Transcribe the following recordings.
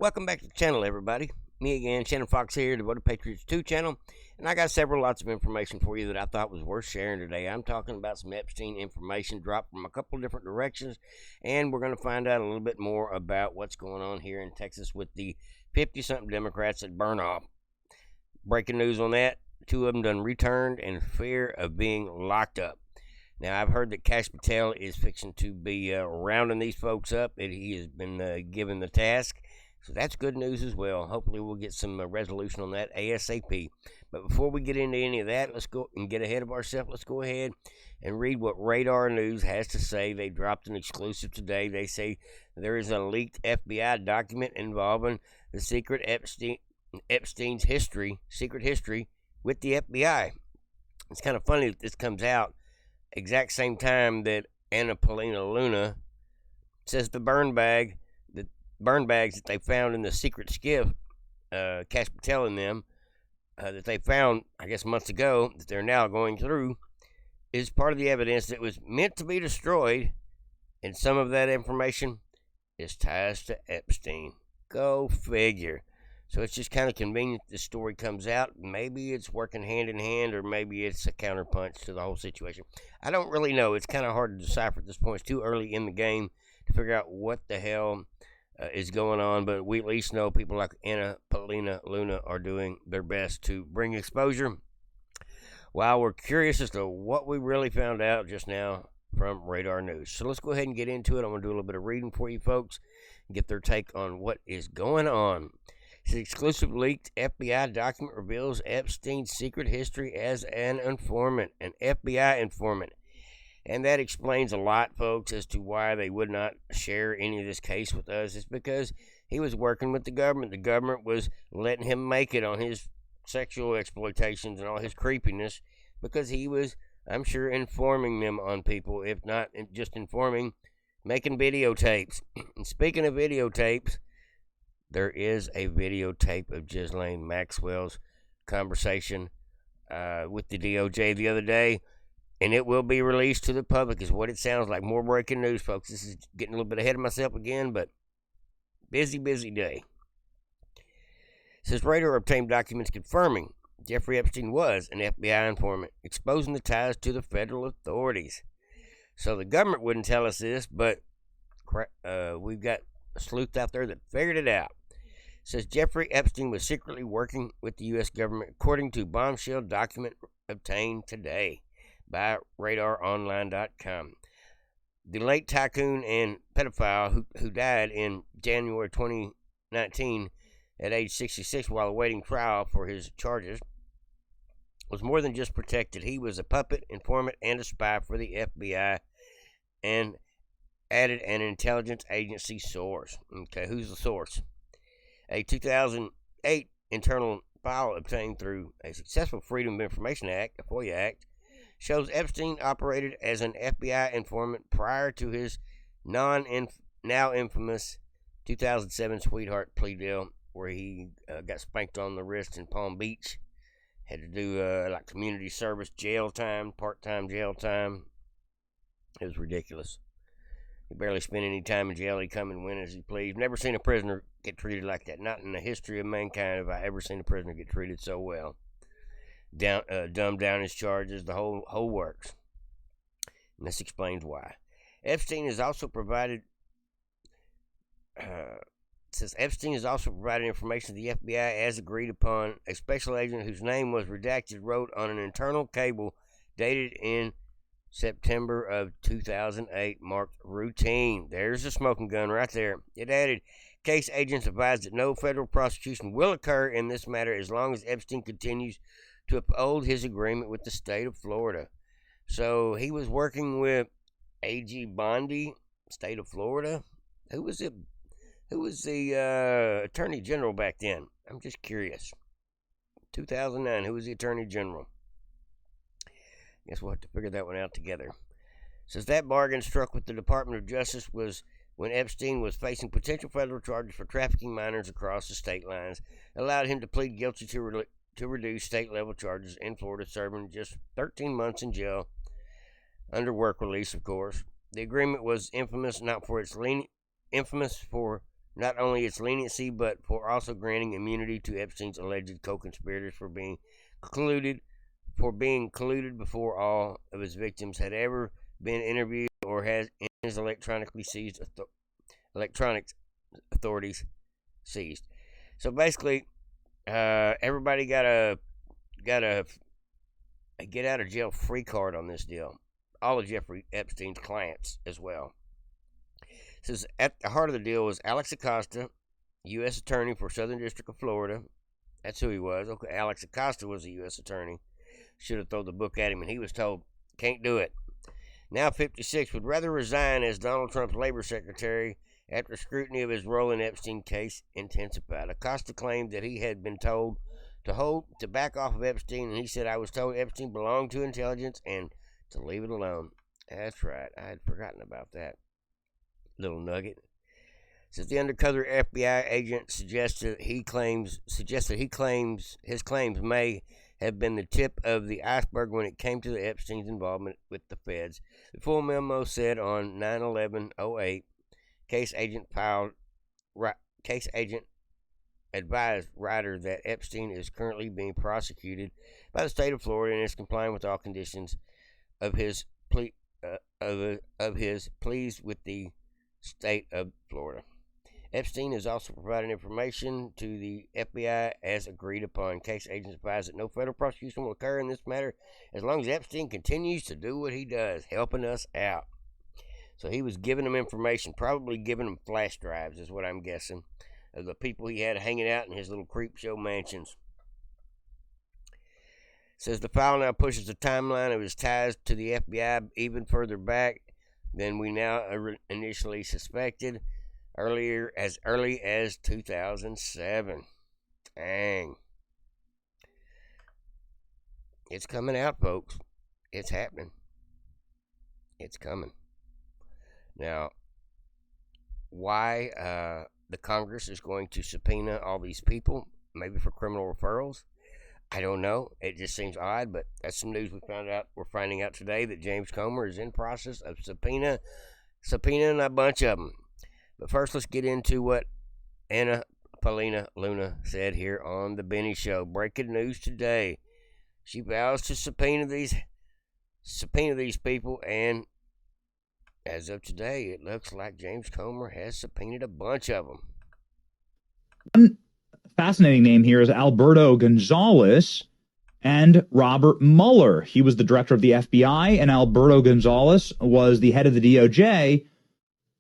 Welcome back to the channel, everybody. Me again, Shannon Fox here, Devoted Patriots 2 channel, and I got lots of information for you that I thought was worth sharing today. I'm talking about some Epstein information dropped from a couple of different directions, and we're going to find out a little bit more about what's going on here in Texas with the 50-something Democrats that burn off. Breaking news on that, 2 of them done returned in fear of being locked up. Now, I've heard that Kash Patel is fixing to be rounding these folks up, and he has been given the task. So that's good news as well. Hopefully we'll get some resolution on that ASAP. But before we get into any of that, let's go and get ahead of ourselves. Let's go ahead and read what Radar News has to say. They dropped an exclusive today. They say there is a leaked FBI document involving the secret Epstein's secret history with the FBI. It's kind of funny that this comes out exact same time that Anna Paulina Luna says the burn bags that they found in the secret skiff, Kash Patel in them, that they found, I guess, months ago, that they're now going through, is part of the evidence that was meant to be destroyed, and some of that information is ties to Epstein. Go figure. So it's just kind of convenient this story comes out. Maybe it's working hand in hand, or maybe it's a counterpunch to the whole situation. I don't really know. It's kind of hard to decipher at this point. It's too early in the game to figure out what the hell is going on, but we at least know people like Anna Paulina Luna are doing their best to bring exposure, while we're curious as to what we really found out just now from Radar News. So let's go ahead and get into it. I'm going to do a little bit of reading for you folks and get their take on what is going on. This exclusive leaked FBI document reveals Epstein's secret history as an informant, an FBI informant. And that explains a lot, folks, as to why they would not share any of this case with us. It's because he was working with the government. The government was letting him make it on his sexual exploitations and all his creepiness, because he was, I'm sure, informing them on people, if not just informing, making videotapes. And speaking of videotapes, there is a videotape of Ghislaine Maxwell's conversation with the DOJ the other day, and it will be released to the public, is what it sounds like. More breaking news, folks. This is getting a little bit ahead of myself again, but busy day. It says Radar obtained documents confirming Jeffrey Epstein was an FBI informant, exposing the ties to the federal authorities. So the government wouldn't tell us this, but we've got a sleuth out there that figured it out. It says Jeffrey Epstein was secretly working with the U.S. government, according to bombshell document obtained today by RadarOnline.com. The late tycoon and pedophile who died in January 2019 at age 66 while awaiting trial for his charges was more than just protected. He was a puppet, informant, and a spy for the FBI, and added an intelligence agency source. Okay, who's the source? A 2008 internal file obtained through a successful Freedom of Information Act, a FOIA Act, shows Epstein operated as an FBI informant prior to his now infamous 2007 sweetheart plea deal, where he got spanked on the wrist in Palm Beach, had to do like community service jail time, part-time jail time. It was ridiculous. He barely spent any time in jail. He'd come and went as he pleased. Never seen a prisoner get treated like that. Not in the history of mankind have I ever seen a prisoner get treated so well. Dumbed down his charges, the whole works. And this explains why. Epstein has also provided information to the FBI as agreed upon. A special agent whose name was redacted wrote on an internal cable dated in September of 2008 marked routine. There's the smoking gun right there. It added, case agents advised that no federal prosecution will occur in this matter as long as Epstein continues to uphold his agreement with the state of Florida. So he was working with A.G. Bondi, state of Florida. Who was it? Who was the attorney general back then? I'm just curious. 2009, who was the attorney general? Guess we'll have to figure that one out together. It says that bargain struck with the Department of Justice was when Epstein was facing potential federal charges for trafficking minors across the state lines, allowed him to plead guilty to reduce state-level charges in Florida, serving just 13 months in jail under work release, of course. The agreement was infamous for not only its leniency, but for also granting immunity to Epstein's alleged co-conspirators for being colluded before all of his victims had ever been interviewed or has in his electronically seized electronics authorities seized. So basically, everybody got a get out of jail free card on this deal. All of Jeffrey Epstein's clients as well. It says at the heart of the deal was Alex Acosta, U.S. Attorney for Southern District of Florida. That's who he was. Okay, Alex Acosta was a U.S. Attorney. Should have thrown the book at him, and he was told, can't do it. Now 56, would rather resign as Donald Trump's labor secretary after scrutiny of his role in Epstein case intensified. Acosta claimed that he had been told to back off of Epstein, and he said, I was told Epstein belonged to intelligence and to leave it alone. That's right. I had forgotten about that little nugget. Since the undercover FBI agent suggested his claims may have been the tip of the iceberg when it came to the Epstein's involvement with the feds. The full memo said on 9/11/08, case agent advised Ryder that Epstein is currently being prosecuted by the state of Florida and is complying with all conditions of his pleas with the state of Florida. Epstein is also providing information to the FBI as agreed upon. Case agents advise that no federal prosecution will occur in this matter as long as Epstein continues to do what he does, helping us out. So he was giving them information, probably giving them flash drives is what I'm guessing, of the people he had hanging out in his little creep show mansions. Says the file now pushes the timeline of his ties to the FBI even further back than we now initially suspected, as early as 2007. Dang. It's coming out, folks. It's happening. It's coming. Now, why the Congress is going to subpoena all these people, maybe for criminal referrals, I don't know. It just seems odd, but that's some news we're finding out today that James Comer is in process of subpoenaing a bunch of them. But first, let's get into what Anna Paulina Luna said here on the Benny Show. Breaking news today. She vows to subpoena these people, and as of today, it looks like James Comer has subpoenaed a bunch of them. One fascinating name here is Alberto Gonzales and Robert Mueller. He was the director of the FBI, and Alberto Gonzales was the head of the DOJ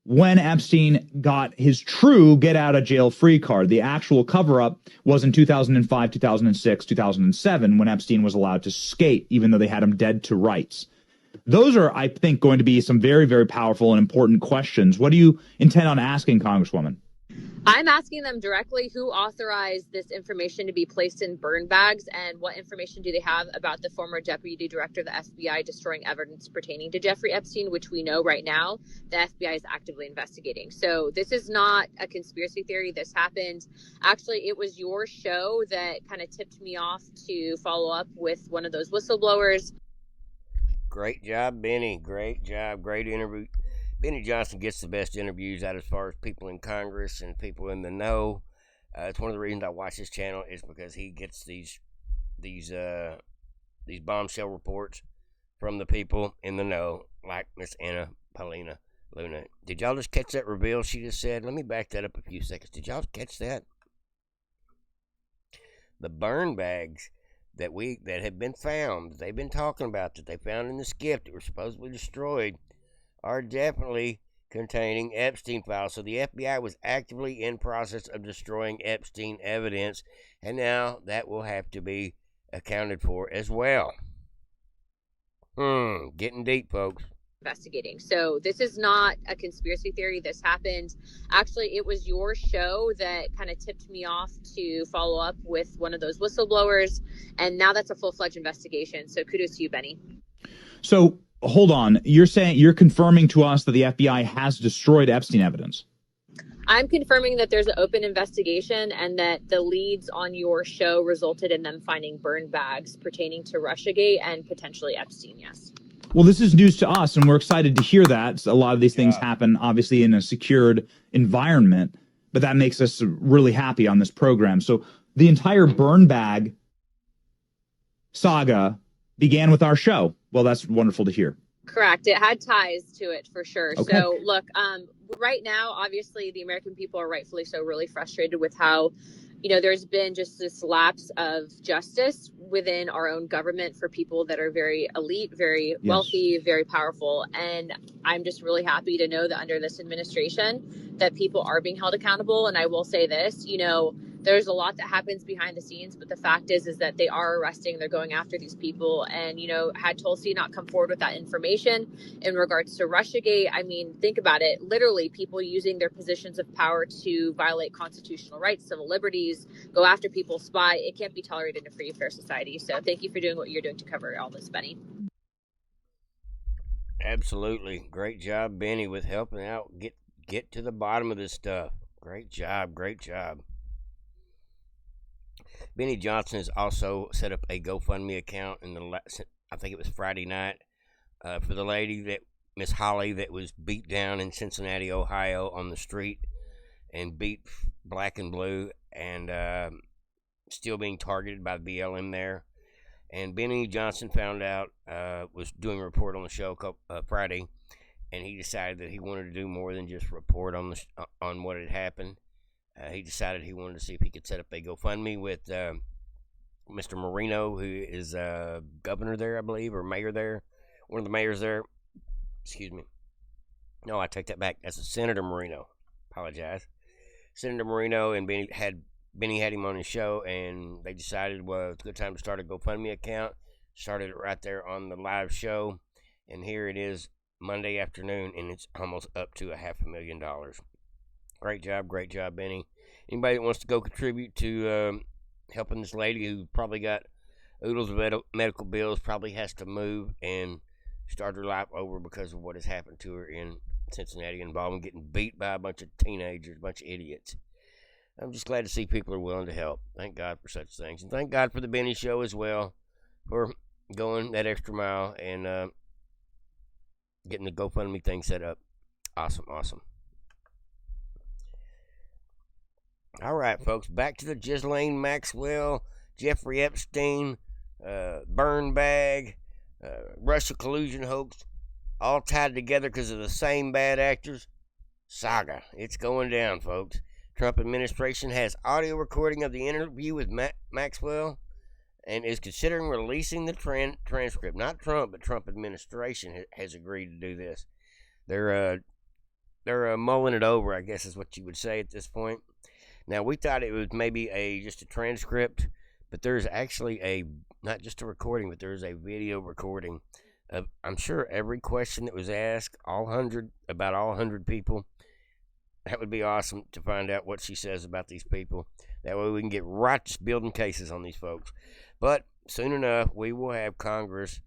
when Epstein got his true get-out-of-jail-free card. The actual cover-up was in 2005, 2006, 2007, when Epstein was allowed to skate, even though they had him dead to rights. Those are, I think, going to be some very, very powerful and important questions. What do you intend on asking, Congresswoman? I'm asking them directly who authorized this information to be placed in burn bags, and what information do they have about the former deputy director of the FBI destroying evidence pertaining to Jeffrey Epstein, which we know right now the FBI is actively investigating. So this is not a conspiracy theory. This happened. Actually, it was your show that kind of tipped me off to follow up with one of those whistleblowers. Great job, Benny. Great job. Great interview. Benny Johnson gets the best interviews out as far as people in Congress and people in the know. It's one of the reasons I watch his channel is because he gets these bombshell reports from the people in the know, like Miss Anna Paulina Luna. Did y'all just catch that reveal she just said? Let me back that up a few seconds. Did y'all catch that? The burn bags that have been found, they've been talking about, that they found in the skiff that were supposedly destroyed, are definitely containing Epstein files. So the FBI was actively in process of destroying Epstein evidence, and now that will have to be accounted for as well. Getting deep, folks. Investigating. So this is not a conspiracy theory. This happened. Actually, it was your show that kind of tipped me off to follow up with one of those whistleblowers, and now that's a full-fledged investigation. So kudos to you, Benny. So hold on. You're confirming to us that the FBI has destroyed Epstein evidence? I'm confirming that there's an open investigation and that the leads on your show resulted in them finding burn bags pertaining to Russiagate and potentially Epstein, yes. Well, this is news to us, and we're excited to hear that. A lot of these things happen, obviously, in a secured environment. but that makes us really happy on this program. So the entire burn bag saga began with our show. Well, that's wonderful to hear. Correct. It had ties to it for sure. Okay. So look, right now, obviously the American people are rightfully so really frustrated with how, there's been just this lapse of justice within our own government for people that are very elite, very wealthy, very powerful. And I'm just really happy to know that under this administration that people are being held accountable. And I will say this, there's a lot that happens behind the scenes, but the fact is that they are arresting, they're going after these people. And, had Tulsi not come forward with that information in regards to Russiagate, I mean, think about it, literally people using their positions of power to violate constitutional rights, civil liberties, go after people, spy. It can't be tolerated in a free, fair society. So thank you for doing what you're doing to cover all this, Benny. Absolutely. Great job, Benny, with helping out get to the bottom of this stuff. Great job. Benny Johnson has also set up a GoFundMe account I think it was Friday night, for the lady that Miss Holly that was beat down in Cincinnati, Ohio, on the street and beat black and blue, and still being targeted by the BLM there. And Benny Johnson found out, was doing a report on the show Friday, and he decided that he wanted to do more than just report on what had happened. He decided he wanted to see if he could set up a GoFundMe with Mr. Marino, who is governor there, I believe, or mayor there. One of the mayors there. Excuse me. No, I take that back. That's Senator Marino. Apologize. Senator Marino and Benny had him on his show, and they decided, well, it's a good time to start a GoFundMe account. Started it right there on the live show, and here it is Monday afternoon, and it's almost up to $500,000. Great job, Benny. Anybody that wants to go contribute to helping this lady who probably got oodles of medical bills, probably has to move and start her life over because of what has happened to her in Cincinnati, involving getting beat by a bunch of teenagers, a bunch of idiots. I'm just glad to see people are willing to help. Thank God for such things. And thank God for the Benny Show as well, for going that extra mile and getting the GoFundMe thing set up. Awesome. All right, folks, back to the Ghislaine Maxwell, Jeffrey Epstein, burn bag, Russia collusion hoax, all tied together because of the same bad actors. Saga. It's going down, folks. Trump administration has audio recording of the interview with Maxwell and is considering releasing the transcript. Not Trump, but Trump administration has agreed to do this. They're mulling it over, I guess is what you would say at this point. Now, we thought it was maybe just a transcript, but there's actually not just a recording, but there's a video recording of, I'm sure, every question that was asked, all 100 people. That would be awesome to find out what she says about these people. That way we can get right to building cases on these folks. But soon enough, we will have Congress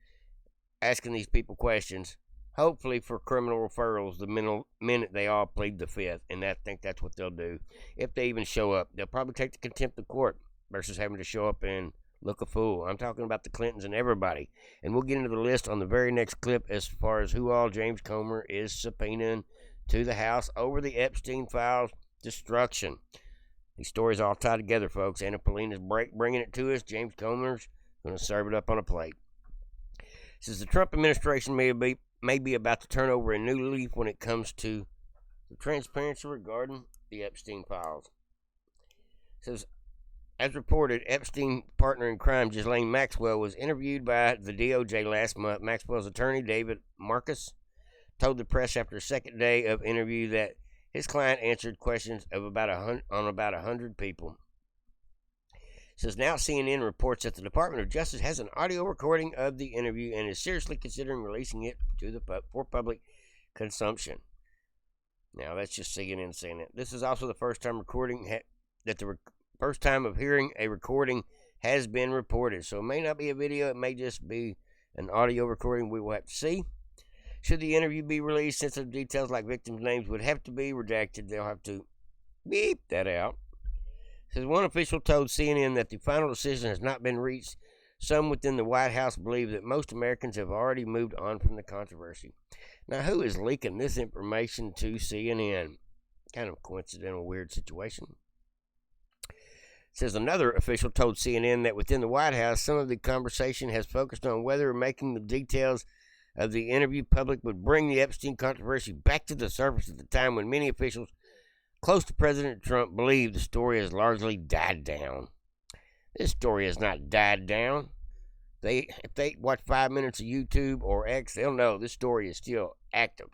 asking these people questions, hopefully for criminal referrals the minute they all plead the fifth. And I think that's what they'll do. If they even show up, they'll probably take the contempt of court versus having to show up and look a fool. I'm talking about the Clintons and everybody. And we'll get into the list on the very next clip as far as who all James Comer is subpoenaing to the House over the Epstein files destruction. These stories all tie together, folks. Anna Paulina's bringing it to us. James Comer's going to serve it up on a plate. Says the Trump administration may be about to turn over a new leaf when it comes to the transparency regarding the Epstein files. Says, as reported, Epstein partner in crime Ghislaine Maxwell was interviewed by the DOJ last month. Maxwell's attorney, David Marcus, told the press after the second day of interview that his client answered questions of about 100 people. Says now CNN reports that the Department of Justice has an audio recording of the interview and is seriously considering releasing it for public consumption. Now that's just CNN saying it. This is also the first time first time of hearing a recording has been reported. So it may not be a video, it may just be an audio recording. We will have to see. Should the interview be released, sensitive details like victims' names would have to be redacted. They'll have to beep that out. Says one official told CNN that the final decision has not been reached. Some within the White House believe that most Americans have already moved on from the controversy. Now, who is leaking this information to CNN? Kind of coincidental, weird situation. It says another official told CNN that within the White House, some of the conversation has focused on whether making the details of the interview public would bring the Epstein controversy back to the surface at the time when many officials close to President Trump believe the story has largely died down. This story has not died down. If they watch 5 minutes of YouTube or X, they'll know this story is still active.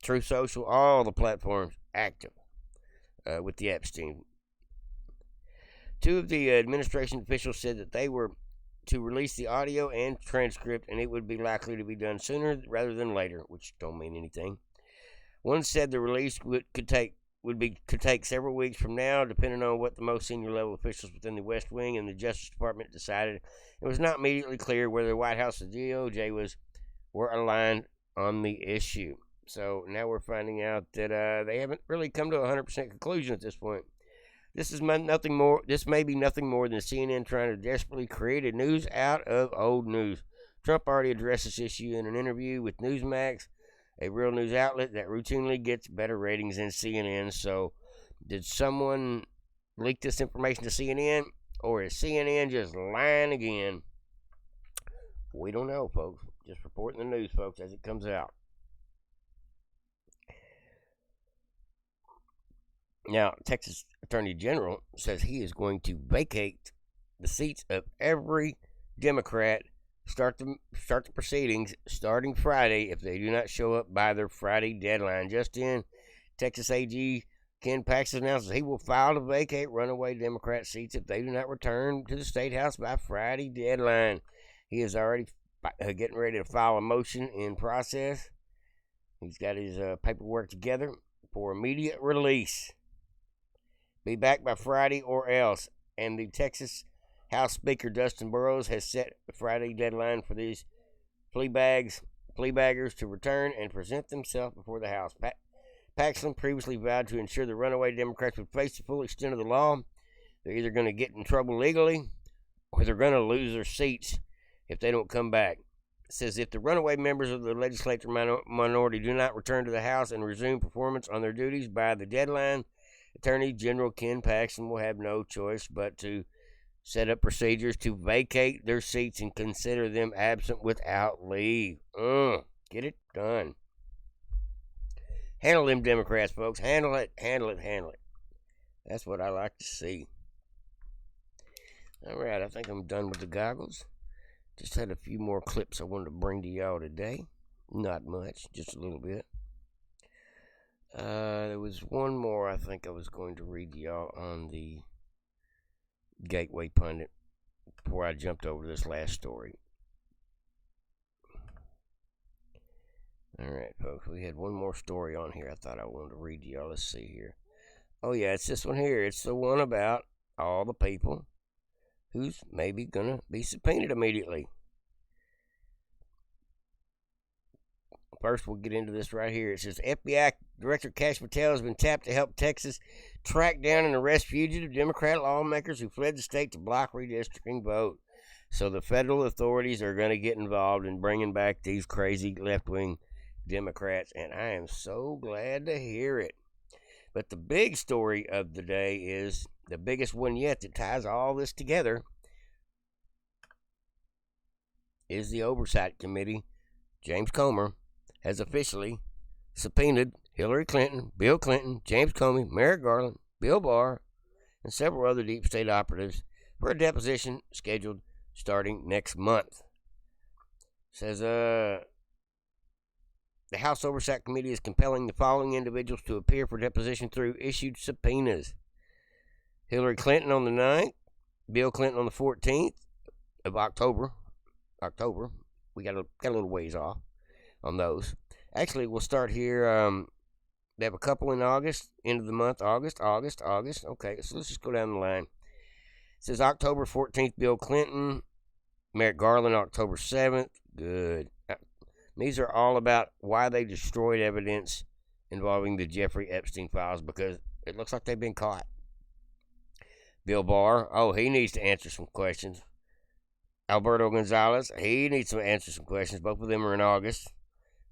True Social, all the platforms active with the Epstein. Two of the administration officials said that they were to release the audio and transcript, and it would be likely to be done sooner rather than later, which don't mean anything. One said the release could take several weeks from now, depending on what the most senior level officials within the West Wing and the Justice Department decided. It was not immediately clear whether the White House and DOJ were aligned on the issue. So now we're finding out that they haven't really come to a 100% conclusion at this point. This may be nothing more than CNN trying to desperately create a news out of old news. Trump already addressed this issue in an interview with Newsmax, a real news outlet that routinely gets better ratings than CNN. So, did someone leak this information to CNN, or is CNN just lying again? We don't know, folks. Just reporting the news, folks, as it comes out. Now, Texas Attorney General says he is going to vacate the seats of every Democrat, start the proceedings starting Friday if they do not show up by their Friday deadline. Just in, Texas AG Ken Paxton announces he will file to vacate runaway Democrat seats if they do not return to the State House by Friday deadline. He is already getting ready to file a motion in process. He's got his paperwork together for immediate release. Be back by Friday or else. And the Texas House Speaker Dustin Burrows has set the Friday deadline for these fleabaggers to return and present themselves before the House. Paxton previously vowed to ensure the runaway Democrats would face the full extent of the law. They're either going to get in trouble legally or they're going to lose their seats if they don't come back. It says if the runaway members of the legislature minority do not return to the House and resume performance on their duties by the deadline, Attorney General Ken Paxton will have no choice but to set up procedures to vacate their seats and consider them absent without leave. Get it done. Handle them Democrats, folks. Handle it. That's what I like to see. All right, I think I'm done with the goggles. Just had a few more clips I wanted to bring to y'all today. Not much, just a little bit. There was one more I think I was going to read to y'all on the Gateway Pundit before I jumped over this last story. Alright, folks, we had one more story on here I thought I wanted to read to y'all. Let's see here. Oh, yeah, it's this one here. It's the one about all the people who's maybe going to be subpoenaed immediately. First, we'll get into this right here. It says FBI Director Kash Patel has been tapped to help Texas track down and arrest fugitive Democrat lawmakers who fled the state to block redistricting vote. So the federal authorities are going to get involved in bringing back these crazy left-wing Democrats, and I am so glad to hear it. But the big story of the day is the biggest one yet that ties all this together is the Oversight Committee. James Comer has officially subpoenaed Hillary Clinton, Bill Clinton, James Comey, Merrick Garland, Bill Barr, and several other deep state operatives for a deposition scheduled starting next month. It says the House Oversight Committee is compelling the following individuals to appear for deposition through issued subpoenas. Hillary Clinton on the 9th, Bill Clinton on the 14th of October. We got a little ways off on those. Actually, we'll start here. They have a couple in August, end of the month, August. Okay, so let's just go down the line. It says October 14th, Bill Clinton, Merrick Garland, October 7th. Good. These are all about why they destroyed evidence involving the Jeffrey Epstein files because it looks like they've been caught. Bill Barr, he needs to answer some questions. Alberto Gonzalez, he needs to answer some questions. Both of them are in August,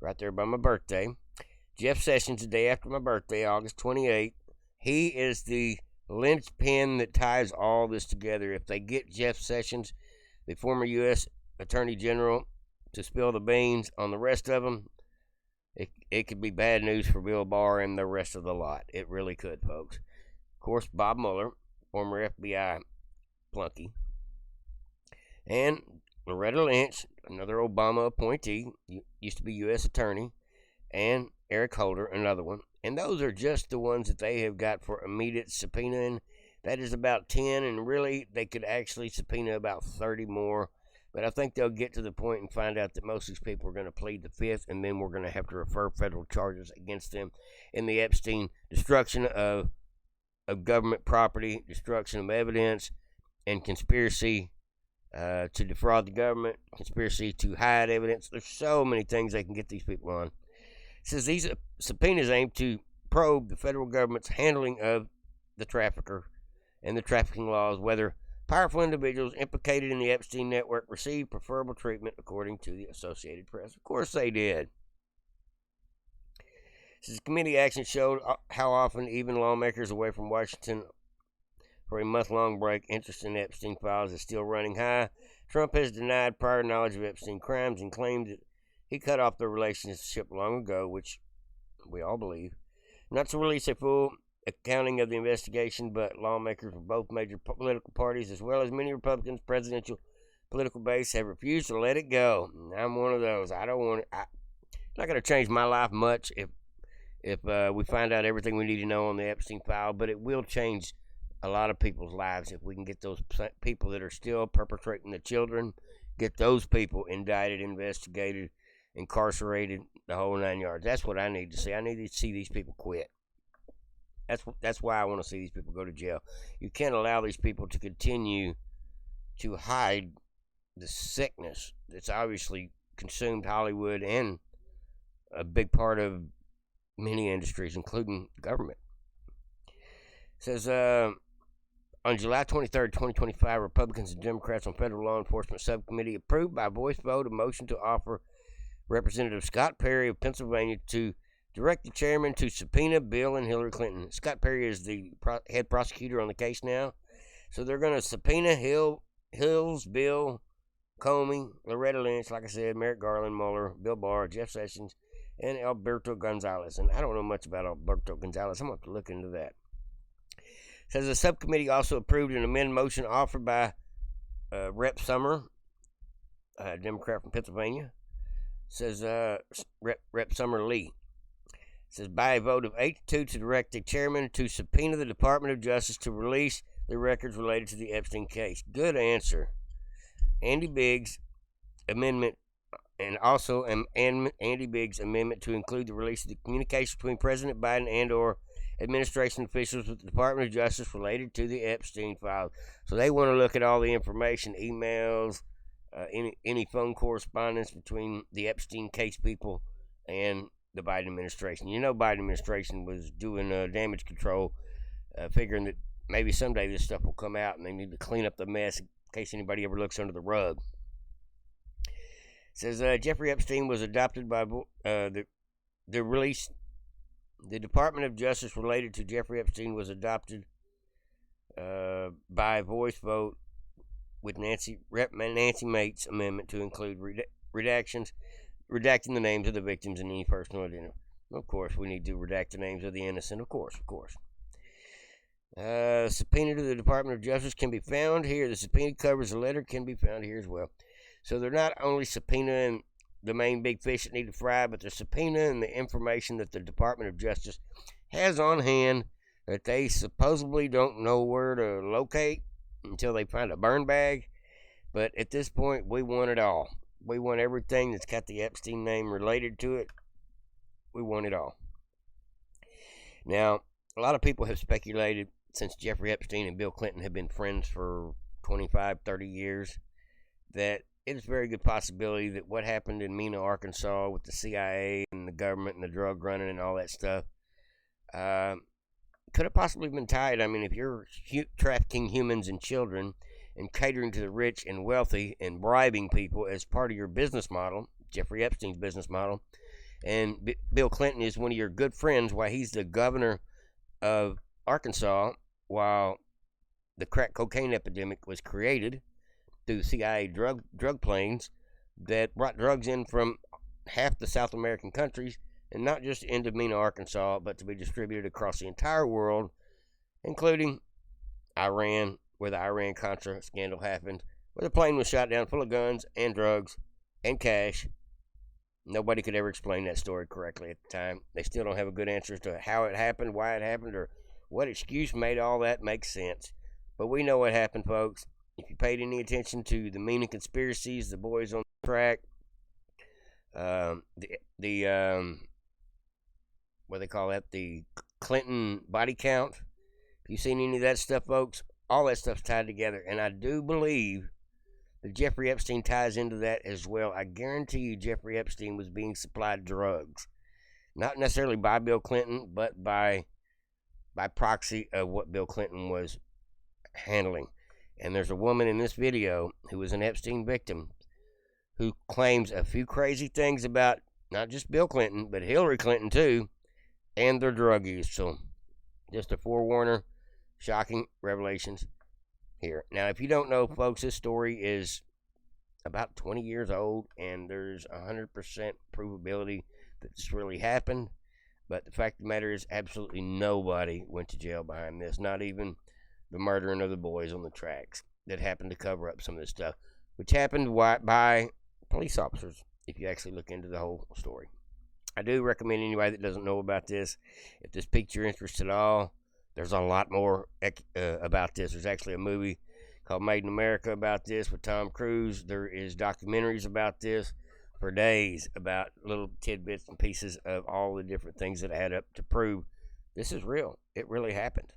right there by my birthday. Jeff Sessions, the day after my birthday, August 28th. He is the linchpin that ties all this together. If they get Jeff Sessions, the former U.S. Attorney General, to spill the beans on the rest of them, it could be bad news for Bill Barr and the rest of the lot. It really could, folks. Of course, Bob Mueller, former FBI flunky, and Loretta Lynch, another Obama appointee, used to be U.S. Attorney, and Eric Holder, another one. And those are just the ones that they have got for immediate subpoenaing. That is about 10, and really they could actually subpoena about 30 more. But I think they'll get to the point and find out that most of these people are going to plead the fifth, and then we're going to have to refer federal charges against them in the Epstein destruction of government property, destruction of evidence, and conspiracy to defraud the government, conspiracy to hide evidence. There's so many things they can get these people on. It says these subpoenas aim to probe the federal government's handling of the trafficker and the trafficking laws, whether powerful individuals implicated in the Epstein network received preferable treatment, according to the Associated Press. Of course they did. This committee action showed how often even lawmakers away from Washington for a month-long break, interest in Epstein files is still running high. Trump has denied prior knowledge of Epstein crimes and claimed that he cut off the relationship long ago, which we all believe. Not to release a full accounting of the investigation, but lawmakers from both major political parties, as well as many Republicans' presidential political base, have refused to let it go. I'm one of those. I don't want it. It's not going to change my life much if we find out everything we need to know on the Epstein file, but it will change a lot of people's lives if we can get those people that are still perpetrating the children, get those people indicted, investigated, incarcerated, the whole 9 yards. That's what I need to see. I need to see these people quit. That's why I want to see these people go to jail. You can't allow these people to continue to hide the sickness that's obviously consumed Hollywood and a big part of many industries, including government. It says, on July 23rd, 2025, Republicans and Democrats on Federal Law Enforcement Subcommittee approved by voice vote a motion to offer Representative Scott Perry of Pennsylvania to direct the chairman to subpoena Bill and Hillary Clinton. Scott Perry is the head prosecutor on the case now. So they're going to subpoena Hills, Bill, Comey, Loretta Lynch, like I said, Merrick Garland, Mueller, Bill Barr, Jeff Sessions, and Alberto Gonzalez. And I don't know much about Alberto Gonzalez. I'm going to have to look into that. It says the subcommittee also approved an amendment motion offered by Rep. Summer, a Democrat from Pennsylvania. It says Rep. Summer Lee. It says by a vote of 8-2 to direct the chairman to subpoena the Department of Justice to release the records related to the Epstein case. Good answer. Andy Biggs' amendment, and also Andy Biggs' amendment to include the release of the communications between President Biden and or administration officials with the Department of Justice related to the Epstein files. So they want to look at all the information, emails, any phone correspondence between the Epstein case people and the Biden administration. You know, Biden administration was doing damage control, figuring that maybe someday this stuff will come out and they need to clean up the mess in case anybody ever looks under the rug. It says Jeffrey Epstein was adopted by the release. The Department of Justice related to Jeffrey Epstein was adopted by voice vote with Rep. Nancy Mates' amendment to include redacting the names of the victims and any personal identity. Of course, we need to redact the names of the innocent. Of course. Subpoena to the Department of Justice can be found here. The subpoena covers the letter can be found here as well. So they're not only subpoenaing the main big fish that need to fry, but they're subpoenaing the information that the Department of Justice has on hand that they supposedly don't know where to locate until they find a burn bag. But at this point, we want it all. We want everything that's got the Epstein name related to it. We want it all. Now, a lot of people have speculated, since Jeffrey Epstein and Bill Clinton have been friends for 25, 30 years, that it is a very good possibility that what happened in Mena, Arkansas with the CIA and the government and the drug running and all that stuff could have possibly been tied. I mean, if you're trafficking humans and children and catering to the rich and wealthy and bribing people as part of your business model, Jeffrey Epstein's business model, And Bill Clinton is one of your good friends while he's the governor of Arkansas, while the crack cocaine epidemic was created through CIA drug planes that brought drugs in from half the South American countries, and not just into Mena, Arkansas, but to be distributed across the entire world, including Iran, where the Iran-Contra scandal happened, where the plane was shot down full of guns and drugs and cash. Nobody could ever explain that story correctly at the time. They still don't have a good answer as to how it happened, why it happened, or what excuse made all that make sense. But we know what happened, folks. If you paid any attention to the Mena conspiracies, the boys on the track, what they call that, the Clinton body count. If you've seen any of that stuff, folks, all that stuff's tied together. And I do believe that Jeffrey Epstein ties into that as well. I guarantee you Jeffrey Epstein was being supplied drugs. Not necessarily by Bill Clinton, but by proxy of what Bill Clinton was handling. And there's a woman in this video who was an Epstein victim who claims a few crazy things about not just Bill Clinton, but Hillary Clinton too, and their drug use. So just a forewarner, shocking revelations here. Now, if you don't know, folks, this story is about 20 years old, and there's 100% provability that this really happened. But the fact of the matter is, absolutely nobody went to jail behind this, not even the murdering of the boys on the tracks that happened to cover up some of this stuff, which happened by police officers, if you actually look into the whole story. I do recommend anybody that doesn't know about this, if this piqued your interest at all, there's a lot more about this. There's actually a movie called Made in America about this with Tom Cruise. There is documentaries about this for days, about little tidbits and pieces of all the different things that add up to prove this is real. It really happened.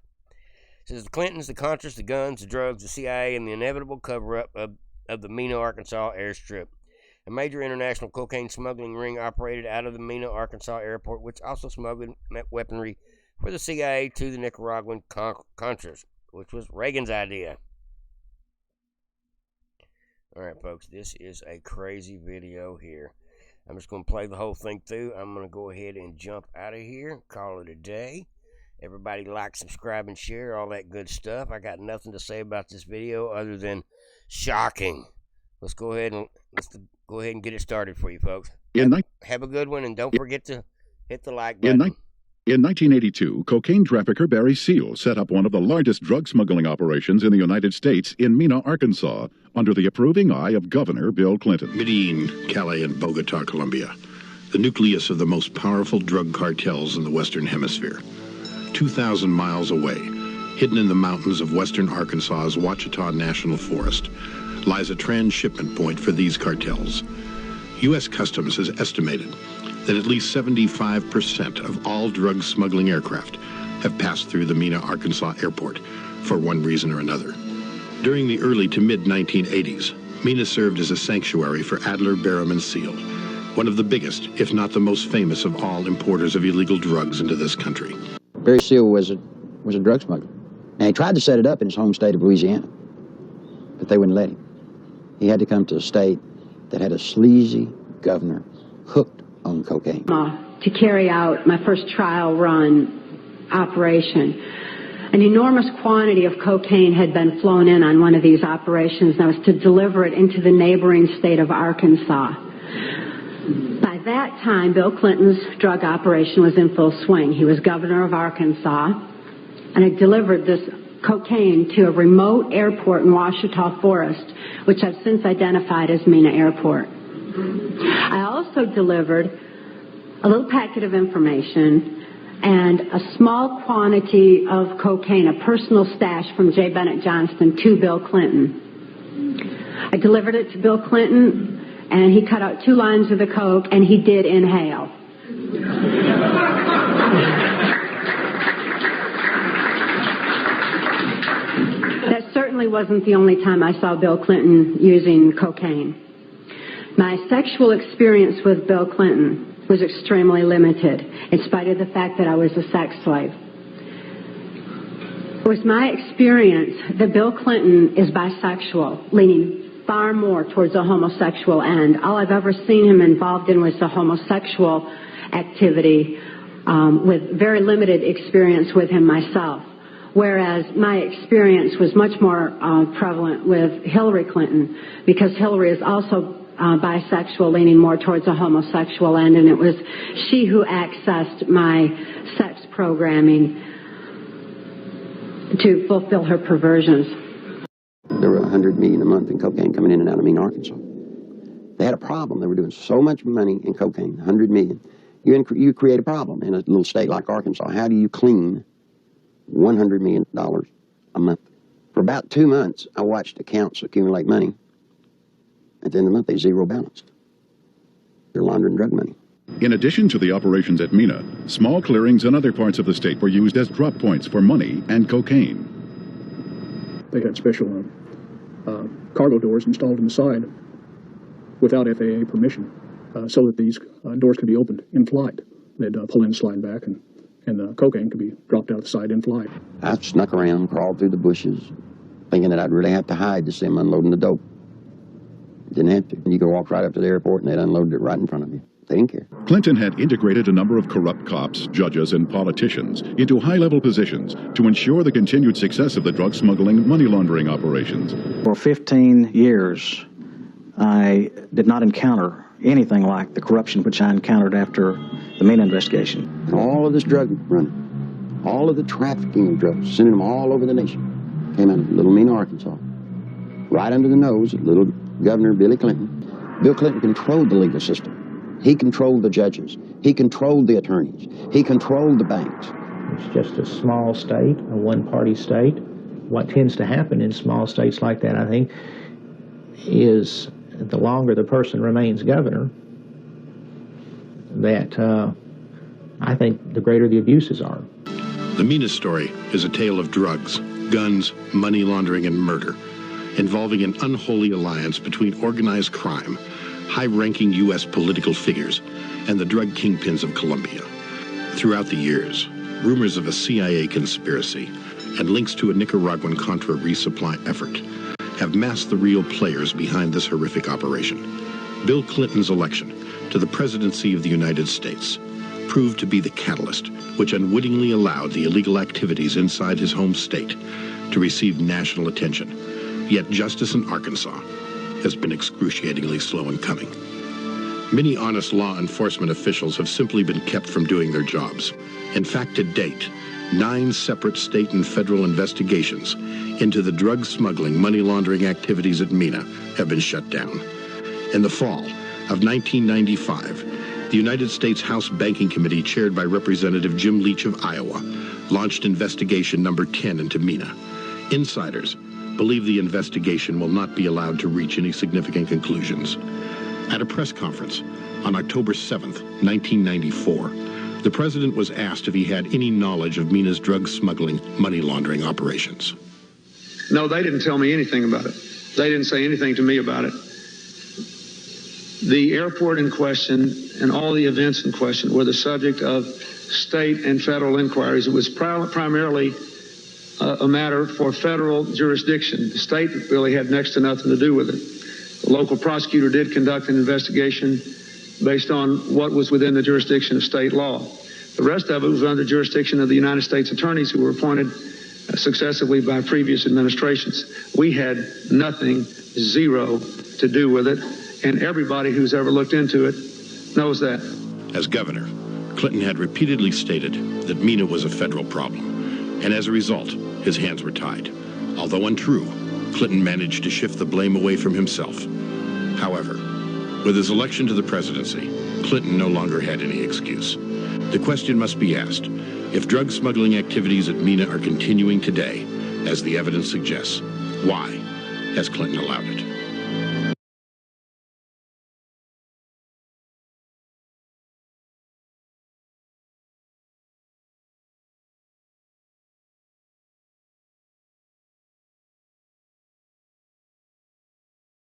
It says the Clintons, the Contras, the guns, the drugs, the CIA, and the inevitable cover-up of the Mena, Arkansas airstrip. A major international cocaine smuggling ring operated out of the Mena, Arkansas airport, which also smuggled weaponry for the CIA to the Nicaraguan Contras, which was Reagan's idea. All right, folks, this is a crazy video here. I'm just going to play the whole thing through. I'm going to go ahead and jump out of here, call it a day. Everybody like, subscribe, and share, all that good stuff. I got nothing to say about this video other than shocking. Let's go ahead and get it started for you, folks. Have a good one, and don't forget to hit the like button. In 1982, cocaine trafficker Barry Seal set up one of the largest drug smuggling operations in the United States in Mena, Arkansas, under the approving eye of Governor Bill Clinton. Medellin, Cali, and Bogota, Colombia, the nucleus of the most powerful drug cartels in the Western Hemisphere. 2,000 miles away, hidden in the mountains of western Arkansas's Ouachita National Forest, lies a transshipment point for these cartels. U.S. Customs has estimated that at least 75% of all drug smuggling aircraft have passed through the Mena, Arkansas airport for one reason or another. During the early to mid-1980s, Mena served as a sanctuary for Adler, Barham, and Seal, one of the biggest, if not the most famous of all importers of illegal drugs into this country. Barry Seal was a drug smuggler. Now, he tried to set it up in his home state of Louisiana, but they wouldn't let him. He had to come to a state that had a sleazy governor hooked on cocaine. To carry out my first trial run operation. An enormous quantity of cocaine had been flown in on one of these operations, and I was to deliver it into the neighboring state of Arkansas. By that time, Bill Clinton's drug operation was in full swing. He was governor of Arkansas, and I delivered this cocaine to a remote airport in Ouachita Forest, which I've since identified as Mena Airport. I also delivered a little packet of information and a small quantity of cocaine, a personal stash from J. Bennett Johnston, to Bill Clinton. I delivered it to Bill Clinton, and he cut out 2 lines of the coke, and he did inhale. That certainly wasn't the only time I saw Bill Clinton using cocaine. My sexual experience with Bill Clinton was extremely limited, in spite of the fact that I was a sex slave. It was my experience that Bill Clinton is bisexual, leaning far more towards a homosexual end. All I've ever seen him involved in was the homosexual activity with very limited experience with him myself, whereas my experience was much more prevalent with Hillary Clinton, because Hillary is also bisexual, leaning more towards a homosexual end, and it was she who accessed my sex programming to fulfill her perversions. There were $100 million a month in cocaine coming in and out of Mena, Arkansas. They had a problem. They were doing so much money in cocaine, $100 million. You create a problem in a little state like Arkansas. How do you clean $100 million a month? For about 2 months, I watched accounts accumulate money. At the end of the month, they zero balanced. They're laundering drug money. In addition to the operations at Mena, small clearings in other parts of the state were used as drop points for money and cocaine. They had special cargo doors installed on the side without FAA permission, so that these doors could be opened in flight. They'd pull in, slide back, and the cocaine could be dropped out the side in flight. I snuck around, crawled through the bushes, thinking that I'd really have to hide to see them unloading the dope. Didn't have to. You could walk right up to the airport and they'd unloaded it right in front of you. They didn't care. Clinton had integrated a number of corrupt cops, judges, and politicians into high-level positions to ensure the continued success of the drug smuggling, money laundering operations. For 15 years, I did not encounter anything like the corruption which I encountered after the Mena investigation. And all of this drug running, all of the trafficking of drugs, sending them all over the nation, came out of little Mena, Arkansas. Right under the nose of little Governor Billy Clinton. Bill Clinton controlled the legal system. He controlled the judges. He controlled the attorneys. He controlled the banks. It's just a small state, a one-party state. What tends to happen in small states like that, I think, is the longer the person remains governor, that I think the greater the abuses are. The Mena story is a tale of drugs, guns, money laundering, and murder, involving an unholy alliance between organized crime, high-ranking U.S. political figures, and the drug kingpins of Colombia. Throughout the years, rumors of a CIA conspiracy and links to a Nicaraguan Contra resupply effort have masked the real players behind this horrific operation. Bill Clinton's election to the presidency of the United States proved to be the catalyst which unwittingly allowed the illegal activities inside his home state to receive national attention. Yet justice in Arkansas has been excruciatingly slow in coming. Many honest law enforcement officials have simply been kept from doing their jobs. In fact, to date, 9 separate state and federal investigations into the drug smuggling, money laundering activities at Mena have been shut down. In the fall of 1995, the United States House Banking Committee, chaired by Representative Jim Leach of Iowa, launched investigation number 10 into Mena. Insiders believe the investigation will not be allowed to reach any significant conclusions. At a press conference on October 7th, 1994, the president was asked if he had any knowledge of Mena's drug smuggling, money laundering operations. No, they didn't tell me anything about it. They didn't say anything to me about it. The airport in question and all the events in question were the subject of state and federal inquiries. It was primarily a matter for federal jurisdiction. The state really had next to nothing to do with it. The local prosecutor did conduct an investigation based on what was within the jurisdiction of state law. The rest of it was under jurisdiction of the United States attorneys who were appointed successively by previous administrations. We had nothing, zero, to do with it, and everybody who's ever looked into it knows that. As governor, Clinton had repeatedly stated that Mena was a federal problem, and as a result, his hands were tied. Although untrue, Clinton managed to shift the blame away from himself. However, with his election to the presidency, Clinton no longer had any excuse. The question must be asked, if drug smuggling activities at Mena are continuing today, as the evidence suggests, why has Clinton allowed it?